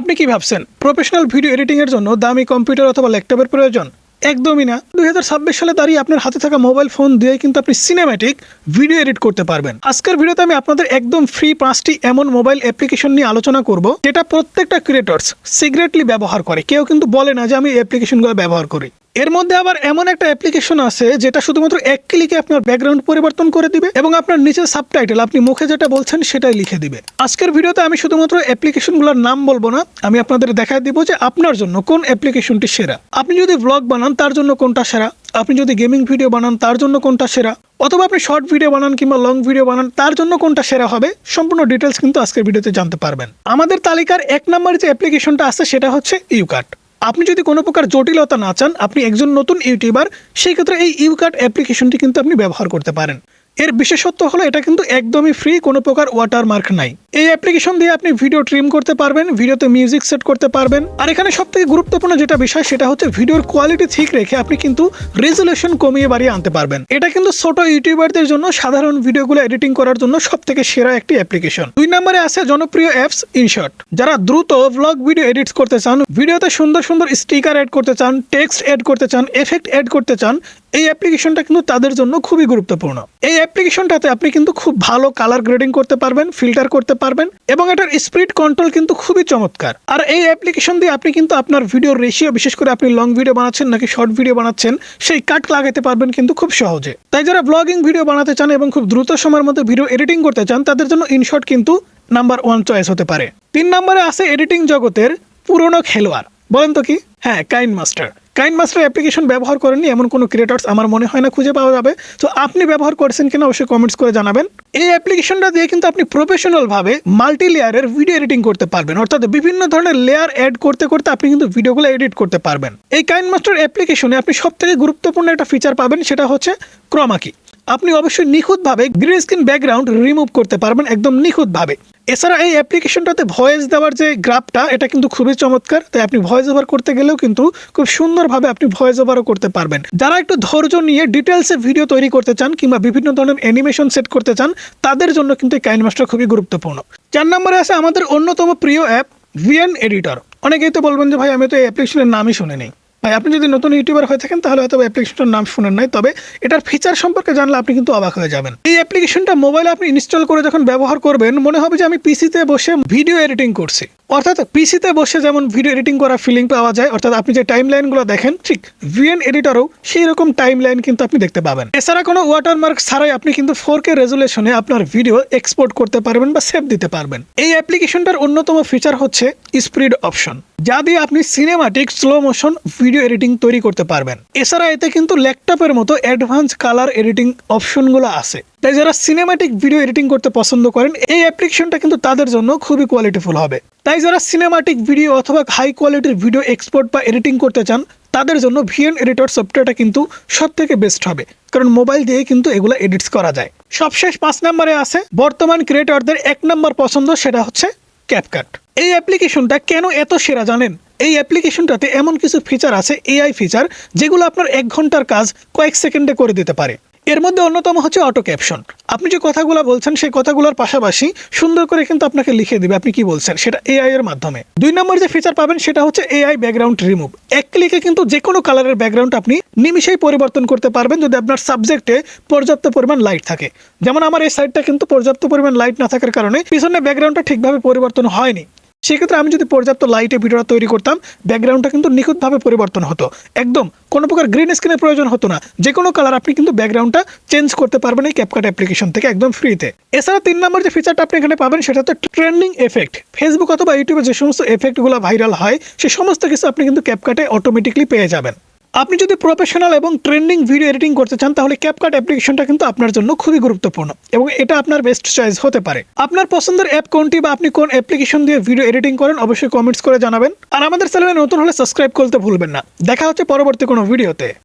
আপনি কি ভাবছেন প্রফেশনাল ভিডিও এডিটিং এর জন্য দামি কম্পিউটার অথবা ল্যাপটপের প্রয়োজন? একদমই না। 2026 সালে দাঁড়িয়ে আপনার হাতে থাকা মোবাইল ফোন দিয়ে কিন্তু আপনি সিনেম্যাটিক ভিডিও এডিট করতে পারবেন। আজকের ভিডিওতে আমি আপনাদের একদম ফ্রি 5টি এমন মোবাইল অ্যাপ্লিকেশন নিয়ে আলোচনা করব যেটা প্রত্যেকটা ক্রিয়েটরস সিক্রেটলি ব্যবহার করে। কেউ কিন্তু বলে না যে আমি এই অ্যাপ্লিকেশনগুলো ব্যবহার করি। এর মধ্যে আবার এমন একটা অ্যাপ্লিকেশন আছে যেটা শুধুমাত্র এক ক্লিকে আপনার ব্যাকগ্রাউন্ড পরিবর্তন করে দিবে এবং আপনার নিচে সাবটাইটেল আপনি মুখে যেটা বলছেন সেটাই লিখে দিবে। আজকের ভিডিওতে আমি শুধুমাত্র অ্যাপ্লিকেশনগুলোর নাম বলবো না, আমি আপনাদের দেখায় দিব যে আপনার জন্য কোন অ্যাপ্লিকেশনটি সেরা। আপনি যদি ব্লগ বানান তার জন্য কোনটা সেরা, আপনি যদি গেমিং ভিডিও বানান তার জন্য কোনটা সেরা, অথবা আপনি শর্ট ভিডিও বানান কিংবা লং ভিডিও বানান তার জন্য কোনটা সেরা হবে, সম্পূর্ণ ডিটেলস কিন্তু আজকের ভিডিওতে জানতে পারবেন। আমাদের তালিকার 1 নম্বরে যে অ্যাপ্লিকেশনটা আছে সেটা হচ্ছে ইউকাট। আপনি যদি কোনো প্রকার জটিলতা না চান, আপনি একজন নতুন ইউটিউবার, সেই ক্ষেত্রে এই ইউকাট অ্যাপ্লিকেশনটি কিন্তু আপনি ব্যবহার করতে পারেন। এর বিশেষত্ব হলো এটা কিন্তু একদমই ফ্রি, কোনো প্রকার ওয়াটারমার্ক নাই। এই অ্যাপ্লিকেশন দিয়ে আপনি ভিডিও ট্রিম করতে পারবেন, ভিডিওতে মিউজিক সেট করতে পারবেন। আর এখানে সবথেকে গুরুত্বপূর্ণ যেটা বিষয় সেটা হচ্ছে ভিডিওর কোয়ালিটি ঠিক রেখে আপনি কিন্তু রেজুলেশন কমিয়ে বাড়িয়ে আনতে পারবেন। এটা কিন্তু ছোট ইউটিউবারদের জন্য, সাধারণ ভিডিওগুলো এডিটিং করার জন্য সবথেকে সেরা একটি অ্যাপ্লিকেশন। 2 নম্বরে আছে জনপ্রিয় অ্যাপস ইনশট। যারা দ্রুত ব্লগ ভিডিও এডিট করতে চান, ভিডিওতে সুন্দর সুন্দর স্টিকার অ্যাড করতে চান, টেক্সট অ্যাড করতে চান, এফেক্ট অ্যাড করতে চান, এই অ্যাপ্লিকেশনটা কিন্তু তাদের জন্য খুবই গুরুত্বপূর্ণ। এই অ্যাপ্লিকেশনটাতে আপনি কিন্তু খুব ভালো কালার গ্রেডিং করতে পারবেন, ফিল্টার করতে পারবেন এবং এটার স্পিড কন্ট্রোল কিন্তু খুবই চমৎকার। আর এই অ্যাপ্লিকেশন দিয়ে আপনি কিন্তু আপনার ভিডিওর রেশিও, বিশেষ করে আপনি লং ভিডিও বানাচ্ছেন নাকি শর্ট ভিডিও বানাচ্ছেন, সেই কাট লাগাতে পারবেন কিন্তু খুব সহজে। তাই যারা ব্লগিং ভিডিও বানাতে চান এবং খুব দ্রুত সময়ের মধ্যে ভিডিও এডিটিং করতে চান, তাদের জন্য ইনশট কিন্তু নাম্বার 1 চয়েস হতে পারে। 3 নম্বরে আছে এডিটিং জগতের পুরনো খেলোয়াড়। বলেন তো কি? হ্যাঁ, কাইনমাস্টার। কাইনমাস্টার অ্যাপ্লিকেশন ব্যবহার করেননি এমন কোনো ক্রিয়েটরস আমার মনে হয় না খুঁজে পাওয়া যাবে। তো আপনি ব্যবহার করেছেন কিনা অবশ্যই কমেন্টস করে জানাবেন। এই অ্যাপ্লিকেশনটা দিয়ে কিন্তু আপনি প্রফেশনাল ভাবে মাল্টি লেয়ারের ভিডিও এডিটিং করতে পারবেন, অর্থাৎ বিভিন্ন ধরনের লেয়ার অ্যাড করতে করতে আপনি কিন্তু ভিডিওগুলো এডিট করতে পারবেন। এই কাইনমাস্টার অ্যাপ্লিকেশনে আপনি সবথেকে গুরুত্বপূর্ণ একটা ফিচার পাবেন, সেটা হচ্ছে ক্রোমা কি। আপনি অবশ্যই নিখুঁতভাবে গ্রিন স্ক্রিন ব্যাকগ্রাউন্ড রিমুভ করতে পারবেন, একদম নিখুঁতভাবে। এছাড়া এই অ্যাপ্লিকেশনটাতে ভয়েস দেওয়ার যে গ্রাফটা, এটা কিন্তু খুবই চমৎকার। তাই আপনি ভয়েস ওভার করতে গেলেও কিন্তু খুব সুন্দরভাবে আপনি ভয়েস ওভারও করতে পারবেন। যারা একটু ধৈর্য নিয়ে ডিটেলসে ভিডিও তৈরি করতে চান কিংবা বিভিন্ন ধরনের অ্যানিমেশন সেট করতে চান, তাদের জন্য কিন্তু এই কাইনমাস্টার খুবই গুরুত্বপূর্ণ। 4 নম্বরে আছে আমাদের অন্যতম প্রিয় অ্যাপ ভিএন এডিটর। অনেকেই তো বলবেন যে ভাই আমি তো এই অ্যাপ্লিকেশনের নামই শুনিনি। ভাই, আপনি যদি নতুন ইউটিউবার হয়ে থাকেন তাহলে হয়তো অ্যাপ্লিকেশনটার নাম শুনেন নাই, তবে এটার ফিচার সম্পর্কে জানলে আপনি কিন্তু অবাক হয়ে যাবেন। এই অ্যাপ্লিকেশনটা মোবাইলে আপনি ইনস্টল করে যখন ব্যবহার করবেন, মনে হবে যে আমি পিসিতে বসে ভিডিও এডিটিং করছি। অর্থাৎ পিসিতে বসে যেমন ভিডিও এডিটিং করার ফিলিং পাওয়া যায়, অর্থাৎ আপনি যে টাইম লাইনগুলো দেখেন, ঠিক ভিএন এডিটরও সেই রকম টাইম লাইন কিন্তু আপনি দেখতে পাবেন। এছাড়া কোনো ওয়াটারমার্ক ছাড়াই আপনি কিন্তু 4K রেজুলেশনে আপনার ভিডিও এক্সপোর্ট করতে পারবেন বা সেভ দিতে পারবেন। এই অ্যাপ্লিকেশনটার অন্যতম ফিচার হচ্ছে স্পিড অপশন, যা দিয়ে আপনি cinematic slow motion video editing তৈরি করতে পারবেন। এছাড়া এতে কিন্তু ল্যাপটপের মতো অ্যাডভান্স কালার এডিটিং অপশনগুলো আছে। তাই যারা সিনেমাটিক ভিডিও এডিটিং করতে পছন্দ করেন, এই অ্যাপ্লিকেশনটা কিন্তু তাদের জন্য খুবই কোয়ালিটিফুল হবে। তাই যারা সিনেমাটিক ভিডিও অথবা হাই কোয়ালিটির ভিডিও এক্সপোর্ট বা এডিটিং করতে চান, তাদের জন্য ভিএন এডিটর সফটওয়্যারটা কিন্তু সবথেকে বেস্ট হবে, কারণ মোবাইল দিয়ে কিন্তু এগুলো এডিটস করা যায়। সবশেষ 5 নম্বরে আছে বর্তমান ক্রিয়েটরদের 1 নম্বর পছন্দ, সেটা হচ্ছে ক্যাপকাট। এই অ্যাপ্লিকেশনটা কেন এত সেরা জানেন? এই অ্যাপ্লিকেশনটাতে এমন কিছু ফিচার আছে, এআই ফিচার, যেগুলো আপনার 1 ঘন্টার কাজ কয়েক সেকেন্ডে করে দিতে পারে। এর মধ্যে অন্যতম হচ্ছে অটো ক্যাপশন। আপনি যে কথাগুলো বলছেন সেই কথাগুলোর পাশাপাশি সুন্দর করে কিন্তু আপনাকে লিখে দিবে আপনি কি বলছেন, সেটা এআই এর মাধ্যমে। 2 নম্বর যে ফিচার পাবেন সেটা হচ্ছে এআই ব্যাকগ্রাউন্ড রিমুভ। এক ক্লিকে কিন্তু যে কোনো কালারের ব্যাকগ্রাউন্ড আপনি নিমিশেই পরিবর্তন করতে পারবেন, যদি আপনার সাবজেক্টে পর্যাপ্ত পরিমাণ লাইট থাকে। যেমন আমার এই সাইডটা কিন্তু পর্যাপ্ত পরিমাণ লাইট না থাকার কারণে পিছনে ব্যাকগ্রাউন্ডটা ঠিকভাবে পরিবর্তন হয়নি। সেক্ষেত্রে আমি যদি পর্যাপ্ত লাইটে ভিডিওটা তৈরি করতাম, ব্যাকগ্রাউন্ডটা কিন্তু নিখুঁতভাবে পরিবর্তন হতো, একদম কোনো প্রকার গ্রিন স্ক্রিনের প্রয়োজন হতো না। যে কোনো কালার আপনি কিন্তু ব্যাকগ্রাউন্ডটা চেঞ্জ করতে পারবেন এই ক্যাপকাট অ্যাপ্লিকেশন থেকে একদম ফ্রিতে। এছাড়া 3 নম্বর যে ফিচারটা আপনি এখানে পাবেন সেটা হচ্ছে ট্রেন্ডিং এফেক্ট। ফেসবুক অথবা ইউটিউবে যে সমস্ত এফেক্টগুলো ভাইরাল হয়, সে সমস্ত কিছু আপনি কিন্তু ক্যাপকাটে অটোমেটিকলি পেয়ে যাবেন। আপনি যদি প্রফেশনাল এবং ট্রেন্ডিং ভিডিও এডিটিং করতে চান, তাহলে ক্যাপকাট অ্যাপ্লিকেশনটা কিন্তু আপনার জন্য খুবই গুরুত্বপূর্ণ এবং এটা আপনার বেস্ট চয়েস হতে পারে। আপনার পছন্দের অ্যাপ কোনটি বা আপনি কোন অ্যাপ্লিকেশন দিয়ে ভিডিও এডিটিং করেন, অবশ্যই কমেন্টস করে জানাবেন। আর আমাদের চ্যানেলে নতুন হলে সাবস্ক্রাইব করতে ভুলবেন না। দেখা হচ্ছে পরবর্তী কোনো ভিডিওতে।